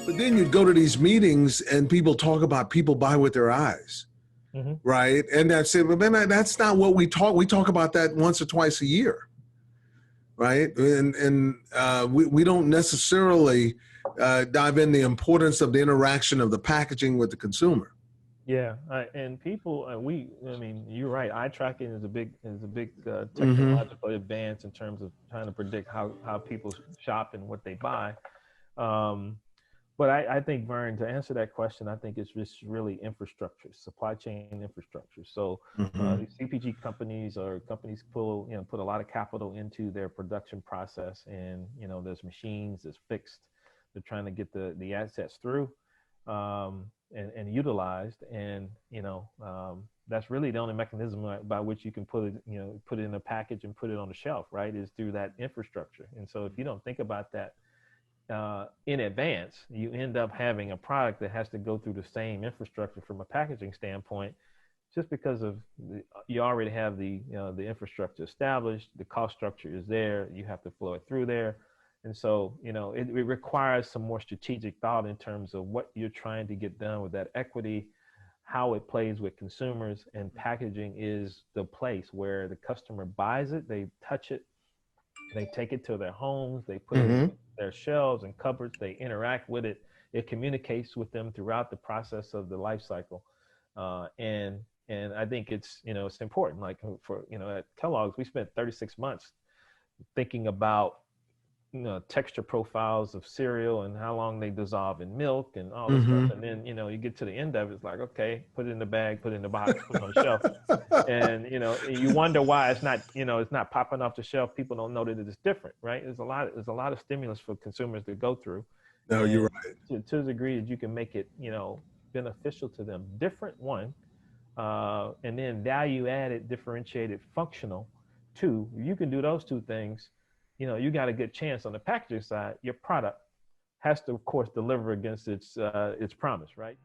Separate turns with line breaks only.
But then you'd go to these meetings and people talk about people buy with their eyes, right? And that's it. But man, that's not what we talk. We talk about that once or twice a year, right? And we don't necessarily dive in the importance of the interaction of the packaging with the consumer.
Yeah, and people, I mean, you're right. Eye tracking is a big technological advance in terms of trying to predict how people shop and what they buy. But I think, Vern, to answer that question, I think it's just really infrastructure, supply chain infrastructure. So these CPG companies or companies put a lot of capital into their production process, and there's machines, there's fixed. They're trying to get the assets through. And utilized, and that's really the only mechanism by which you can put it in a package and put it on the shelf, right? Is through that infrastructure. And so if you don't think about that in advance, you end up having a product that has to go through the same infrastructure from a packaging standpoint, just because of you already have the infrastructure established, the cost structure is there, you have to flow it through there. And so, it requires some more strategic thought in terms of what you're trying to get done with that equity, how it plays with consumers, and packaging is the place where the customer buys it, they touch it, they take it to their homes, they put it in their shelves and cupboards, they interact with it, it communicates with them throughout the process of the life cycle. And I think it's important. Like for, at Kellogg's, we spent 36 months thinking about texture profiles of cereal and how long they dissolve in milk and all this stuff. And then, you get to the end of it, it's like, okay, put it in the bag, put it in the box, put it on the shelf. And, you wonder why it's not popping off the shelf. People don't know that it's different, right? There's a lot of stimulus for consumers to go through.
No, you're right.
To the degree that you can make it, beneficial to them. Different, one, and then value added, differentiated, functional, two. You can do those two things. You got a good chance on the packaging side. Your product has to, of course, deliver against its promise, right?